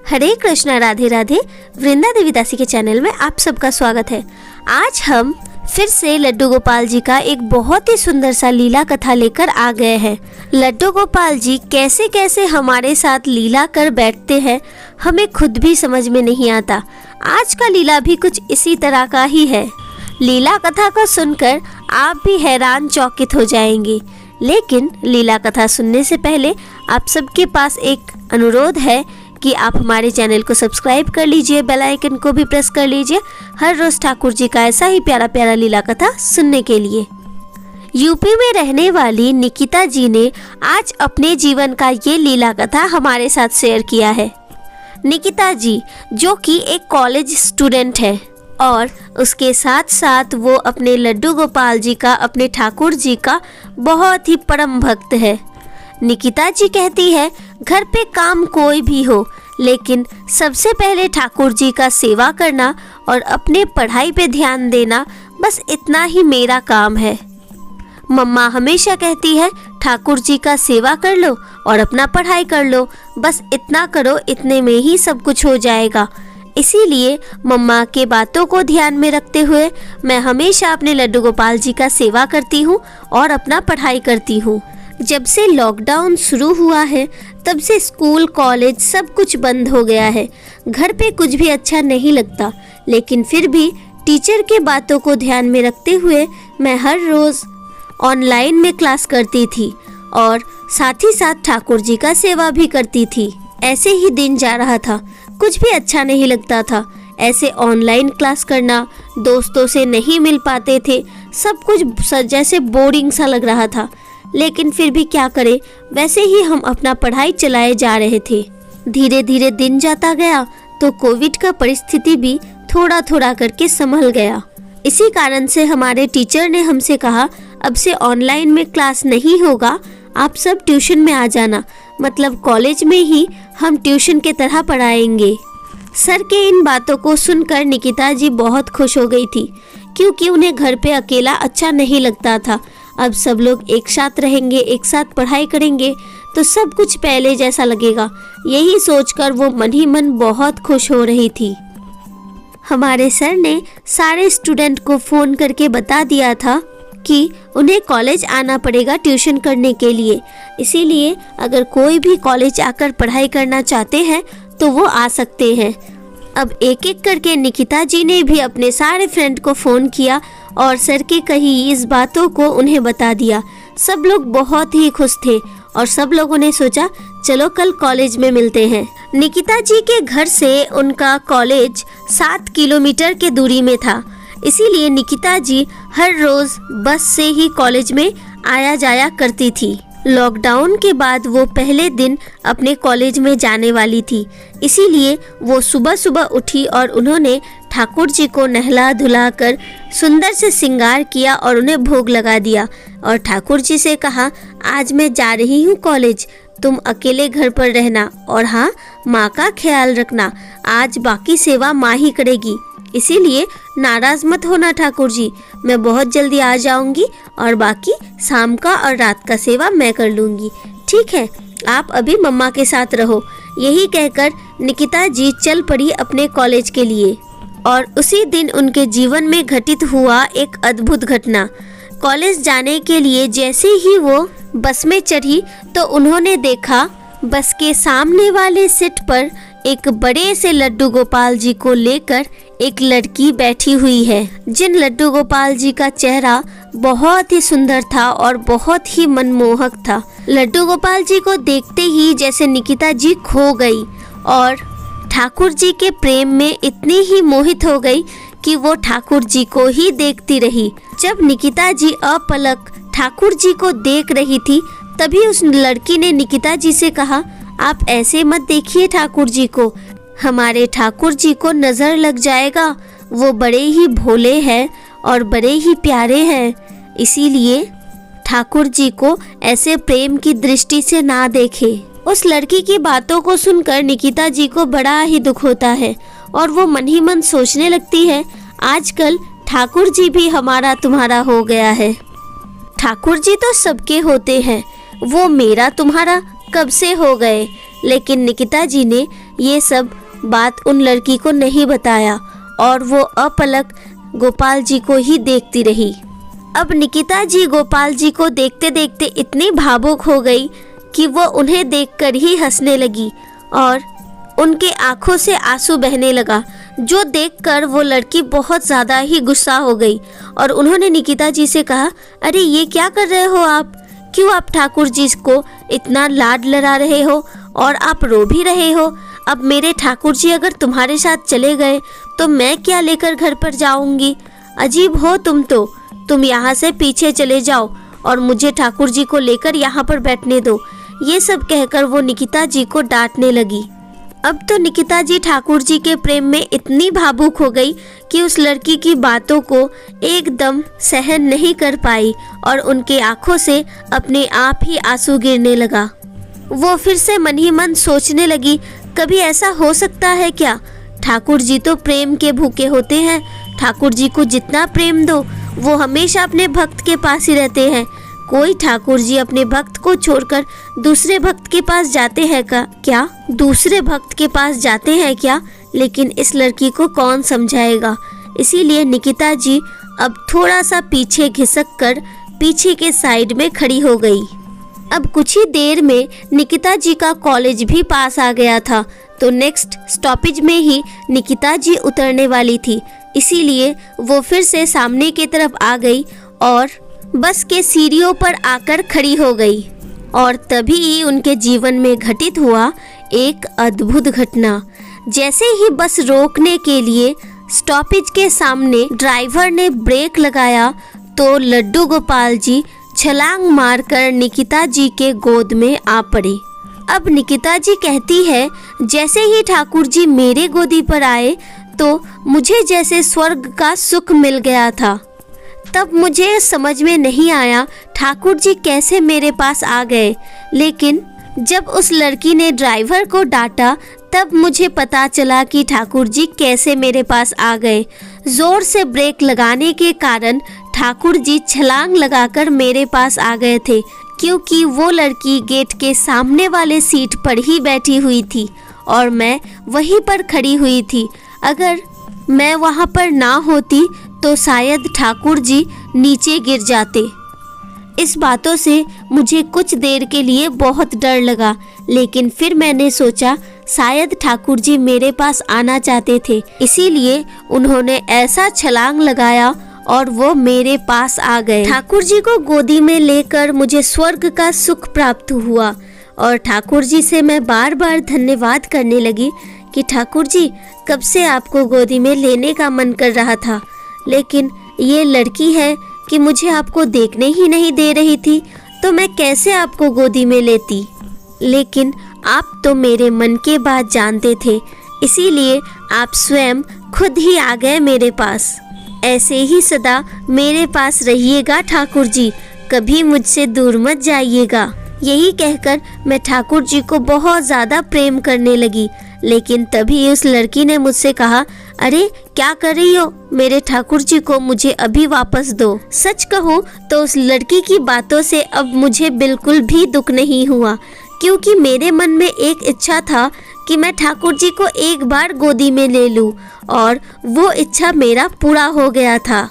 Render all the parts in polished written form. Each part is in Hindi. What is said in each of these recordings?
हरे कृष्णा, राधे राधे। वृंदा देवी दासी के चैनल में आप सबका स्वागत है। आज हम फिर से लड्डू गोपाल जी का एक बहुत ही सुंदर सा लीला कथा लेकर आ गए हैं। लड्डू गोपाल जी कैसे कैसे हमारे साथ लीला कर बैठते हैं, हमें खुद भी समझ में नहीं आता। आज का लीला भी कुछ इसी तरह का ही है। लीला कथा को सुनकर आप भी हैरान चौकित हो जाएंगे। लेकिन लीला कथा सुनने से पहले आप सबके पास एक अनुरोध है कि आप हमारे चैनल को सब्सक्राइब कर लीजिए, बेल आइकन को भी प्रेस कर लीजिए हर रोज ठाकुर जी का ऐसा ही प्यारा प्यारा लीला कथा सुनने के लिए। यूपी में रहने वाली निकिता जी ने आज अपने जीवन का ये लीला कथा हमारे साथ शेयर किया है। निकिता जी जो कि एक कॉलेज स्टूडेंट है और उसके साथ साथ वो अपने लड्डू गोपाल जी का, अपने ठाकुर जी का बहुत ही परम भक्त है। निकिता जी कहती है घर पे काम कोई भी हो, लेकिन सबसे पहले ठाकुर जी का सेवा करना और अपने पढ़ाई पे ध्यान देना, बस इतना ही मेरा काम है। मम्मा हमेशा कहती है ठाकुर जी का सेवा कर लो और अपना पढ़ाई कर लो, बस इतना करो, इतने में ही सब कुछ हो जाएगा। इसीलिए मम्मा के बातों को ध्यान में रखते हुए मैं हमेशा अपने लड्डू गोपाल जी का सेवा करती हूँ और अपना पढ़ाई करती हूँ। जब से लॉकडाउन शुरू हुआ है तब से स्कूल कॉलेज सब कुछ बंद हो गया है। घर पे कुछ भी अच्छा नहीं लगता, लेकिन फिर भी टीचर के बातों को ध्यान में रखते हुए मैं हर रोज़ ऑनलाइन में क्लास करती थी और साथ ही साथ ठाकुर जी का सेवा भी करती थी। ऐसे ही दिन जा रहा था, कुछ भी अच्छा नहीं लगता था। ऐसे ऑनलाइन क्लास करना, दोस्तों से नहीं मिल पाते थे, सब कुछ जैसे बोरिंग सा लग रहा था। लेकिन फिर भी क्या करें, वैसे ही हम अपना पढ़ाई चलाए जा रहे थे। धीरे धीरे दिन जाता गया तो कोविड का परिस्थिति भी थोड़ा थोड़ा करके संभल गया। इसी कारण से हमारे टीचर ने हमसे कहा अब से ऑनलाइन में क्लास नहीं होगा, आप सब ट्यूशन में आ जाना, मतलब कॉलेज में ही हम ट्यूशन के तरह पढ़ाएंगे। सर के इन बातों को सुनकर निकिता जी बहुत खुश हो गई थी, क्योंकि उन्हें घर पे अकेला अच्छा नहीं लगता था। अब सब लोग एक साथ रहेंगे, एक साथ पढ़ाई करेंगे तो सब कुछ पहले जैसा लगेगा। यही सोचकर वो मन ही मन बहुत खुश हो रही थी। हमारे सर ने सारे स्टूडेंट को फ़ोन करके बता दिया था कि उन्हें कॉलेज आना पड़ेगा ट्यूशन करने के लिए। इसीलिए अगर कोई भी कॉलेज आकर पढ़ाई करना चाहते हैं तो वो आ सकते हैं। अब एक एक करके निकिता जी ने भी अपने सारे फ्रेंड को फ़ोन किया और सर की कही इस बातों को उन्हें बता दिया। सब लोग बहुत ही खुश थे और सब लोगों ने सोचा चलो कल कॉलेज में मिलते हैं। निकिता जी के घर से उनका कॉलेज 7 किलोमीटर के दूरी में था, इसीलिए निकिता जी हर रोज़ बस से ही कॉलेज में आया जाया करती थी। लॉकडाउन के बाद वो पहले दिन अपने कॉलेज में जाने वाली थी, इसीलिए वो सुबह सुबह उठी और उन्होंने ठाकुर जी को नहला धुला कर सुंदर से श्रृंगार किया और उन्हें भोग लगा दिया और ठाकुर जी से कहा आज मैं जा रही हूँ कॉलेज, तुम अकेले घर पर रहना और हाँ माँ का ख्याल रखना, आज बाकी सेवा माँ ही करेगी, इसीलिए नाराज मत होना ठाकुर जी, मैं बहुत जल्दी आ जाऊंगी और बाकी शाम का और रात का सेवा मैं कर लूंगी, ठीक है, आप अभी मम्मा के साथ रहो। यही कहकर निकिता जी चल पड़ी अपने कॉलेज के लिए। और उसी दिन उनके जीवन में घटित हुआ एक अद्भुत घटना। कॉलेज जाने के लिए जैसे ही वो बस में चढ़ी तो उन्होंने देखा बस के सामने वाले सीट पर एक बड़े से लड्डू गोपाल जी को लेकर एक लड़की बैठी हुई है। जिन लड्डू गोपाल जी का चेहरा बहुत ही सुंदर था और बहुत ही मनमोहक था। लड्डू गोपाल जी को देखते ही जैसे निकिता जी खो गई और ठाकुर जी के प्रेम में इतनी ही मोहित हो गई कि वो ठाकुर जी को ही देखती रही। जब निकिता जी अपलक ठाकुर जी को देख रही थी तभी उस लड़की ने निकिता जी से कहा आप ऐसे मत देखिए ठाकुर जी को, हमारे ठाकुर जी को नज़र लग जाएगा, वो बड़े ही भोले हैं और बड़े ही प्यारे हैं, इसीलिए ठाकुर जी को ऐसे प्रेम की दृष्टि से ना देखे। उस लड़की की बातों को सुनकर निकिता जी को बड़ा ही दुख होता है और वो मन ही मन सोचने लगती है आजकल ठाकुर जी भी हमारा तुम्हारा हो गया है। ठाकुर जी तो सबके होते हैं, वो मेरा तुम्हारा कब से हो गए, लेकिन निकिता जी ने ये सब बात उन लड़की को नहीं बताया और वो अपलक गोपाल जी को ही देखती रही। अब निकिता जी गोपाल जी को देखते देखते इतनी भावुक हो गई कि वो उन्हें देखकर ही हंसने लगी और उनके आंखों से आंसू बहने लगा, जो देखकर वो लड़की बहुत ज़्यादा ही गुस्सा हो गई और उन्होंने निकिता जी से कहा, अरे ये क्या कर रहे हो आप? क्यों आप ठाकुर जी को इतना लाड लड़ा रहे हो और आप रो भी रहे हो? अब मेरे ठाकुर जी अगर तुम्हारे साथ चले गए तो मैं क्या लेकर घर पर जाऊंगी? अजीब हो तुम यहाँ से पीछे चले जाओ और मुझे ठाकुर जी को लेकर यहाँ पर बैठने दो। ये सब कहकर वो निकिता जी को डांटने लगी। अब तो निकिता जी ठाकुर जी के प्रेम में इतनी भावुक हो गई कि उस लड़की की बातों को एकदम सहन नहीं कर पाई और उनके आंखों से अपने आप ही आंसू गिरने लगा। वो फिर से मन ही मन सोचने लगी, कभी ऐसा हो सकता है क्या? ठाकुर जी तो प्रेम के भूखे होते हैं। ठाकुर जी को जितना प्रेम दो वो हमेशा अपने भक्त के पास ही रहते हैं। कोई ठाकुर जी अपने भक्त को छोड़कर दूसरे भक्त के पास जाते हैं क्या? दूसरे भक्त के पास जाते हैं क्या? लेकिन इस लड़की को कौन समझाएगा? इसीलिए निकिता जी अब थोड़ा सा पीछे घिसक कर पीछे के साइड में खड़ी हो गई। अब कुछ ही देर में निकिता जी का कॉलेज भी पास आ गया था, तो नेक्स्ट स्टॉपेज में ही निकिता जी उतरने वाली थी। इसीलिए वो फिर से सामने की तरफ आ गई और बस के सीढ़ियों पर आकर खड़ी हो गई। और तभी उनके जीवन में घटित हुआ एक अद्भुत घटना। जैसे ही बस रोकने के लिए स्टॉपेज के सामने ड्राइवर ने ब्रेक लगाया तो लड्डू गोपाल जी छलांग मारकर निकिता जी के गोद में आ पड़े। अब निकिता जी कहती है, जैसे ही ठाकुर जी मेरे गोदी पर आए तो मुझे जैसे स्वर्ग का सुख मिल गया था। तब मुझे समझ में नहीं आया ठाकुर जी कैसे मेरे पास आ गए, लेकिन जब उस लड़की ने ड्राइवर को डांटा तब मुझे पता चला कि ठाकुर जी कैसे मेरे पास आ गए। जोर से ब्रेक लगाने के कारण ठाकुर जी छलांग लगाकर मेरे पास आ गए थे, क्योंकि वो लड़की गेट के सामने वाले सीट पर ही बैठी हुई थी और मैं वहीं पर खड़ी हुई थी। अगर मैं वहाँ पर ना होती तो शायद ठाकुर जी नीचे गिर जाते। इस बातों से मुझे कुछ देर के लिए बहुत डर लगा, लेकिन फिर मैंने सोचा शायद ठाकुर जी मेरे पास आना चाहते थे, इसीलिए उन्होंने ऐसा छलांग लगाया और वो मेरे पास आ गए। ठाकुर जी को गोदी में लेकर मुझे स्वर्ग का सुख प्राप्त हुआ और ठाकुर जी से मैं बार बार धन्यवाद करने लगी कि ठाकुर जी कब से आपको गोदी में लेने का मन कर रहा था, लेकिन ये लड़की है कि मुझे आपको देखने ही नहीं दे रही थी, तो मैं कैसे आपको गोदी में लेती। लेकिन आप तो मेरे मन के बात जानते थे, इसीलिए आप स्वयं खुद ही आ गए मेरे पास। ऐसे ही सदा मेरे पास रहिएगा ठाकुर जी, कभी मुझसे दूर मत जाइएगा। यही कहकर मैं ठाकुर जी को बहुत ज़्यादा प्रेम करने लगी, लेकिन तभी उस लड़की ने मुझसे कहा, अरे क्या कर रही हो? मेरे ठाकुर जी को मुझे अभी वापस दो। सच कहूँ तो उस लड़की की बातों से अब मुझे बिल्कुल भी दुख नहीं हुआ, क्योंकि मेरे मन में एक इच्छा था कि मैं ठाकुर जी को एक बार गोदी में ले लूं, और वो इच्छा मेरा पूरा हो गया था।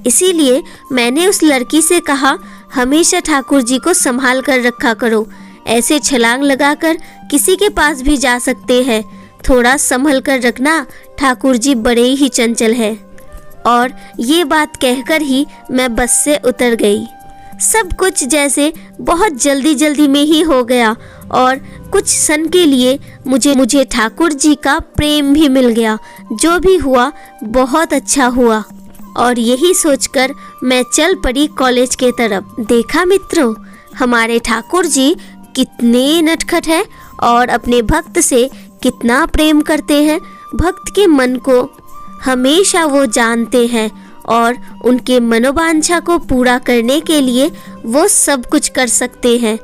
इसीलिए मैंने उस लड़की से कहा, हमेशा ठाकुर जी को संभाल कर रखा करो, ऐसे छलांग लगाकर किसी के पास भी जा सकते हैं, थोड़ा संभल कर रखना, ठाकुर जी बड़े ही चंचल है। और ये बात कहकर ही मैं बस से उतर गई। सब कुछ जैसे बहुत जल्दी जल्दी में ही हो गया और कुछ क्षण के लिए मुझे ठाकुर जी का प्रेम भी मिल गया। जो भी हुआ बहुत अच्छा हुआ, और यही सोचकर मैं चल पड़ी कॉलेज के तरफ। देखा मित्रों, हमारे ठाकुर जी कितने नटखट हैं और अपने भक्त से कितना प्रेम करते हैं। भक्त के मन को हमेशा वो जानते हैं और उनके मनोवांछा को पूरा करने के लिए वो सब कुछ कर सकते हैं।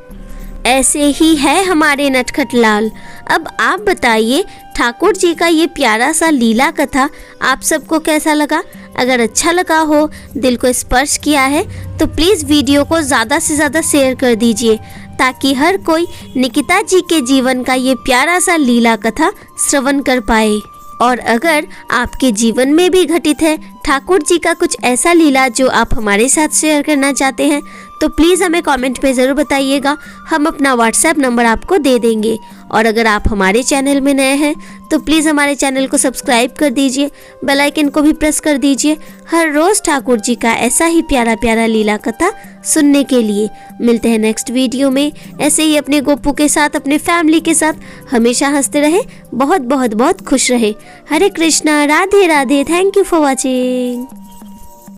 ऐसे ही है हमारे नटखट लाल। अब आप बताइए, ठाकुर जी का ये प्यारा सा लीला कथा आप सबको कैसा लगा? अगर अच्छा लगा हो, दिल को स्पर्श किया है, तो प्लीज़ वीडियो को ज़्यादा से ज़्यादा शेयर कर दीजिए, ताकि हर कोई निकिता जी के जीवन का ये प्यारा सा लीला कथा श्रवण कर पाए। और अगर आपके जीवन में भी घटित है ठाकुर जी का कुछ ऐसा लीला जो आप हमारे साथ शेयर करना चाहते हैं, तो प्लीज़ हमें कमेंट पे ज़रूर बताइएगा। हम अपना व्हाट्सएप नंबर आपको दे देंगे। और अगर आप हमारे चैनल में नए हैं तो प्लीज़ हमारे चैनल को सब्सक्राइब कर दीजिए, बेल आइकन को भी प्रेस कर दीजिए हर रोज़ ठाकुर जी का ऐसा ही प्यारा प्यारा लीला कथा सुनने के लिए। मिलते हैं नेक्स्ट वीडियो में। ऐसे ही अपने गोपू के साथ, अपने फैमिली के साथ हमेशा हंसते रहे, बहुत बहुत बहुत खुश रहे। Hare Krishna, Radhe Radhe. Thank you for watching.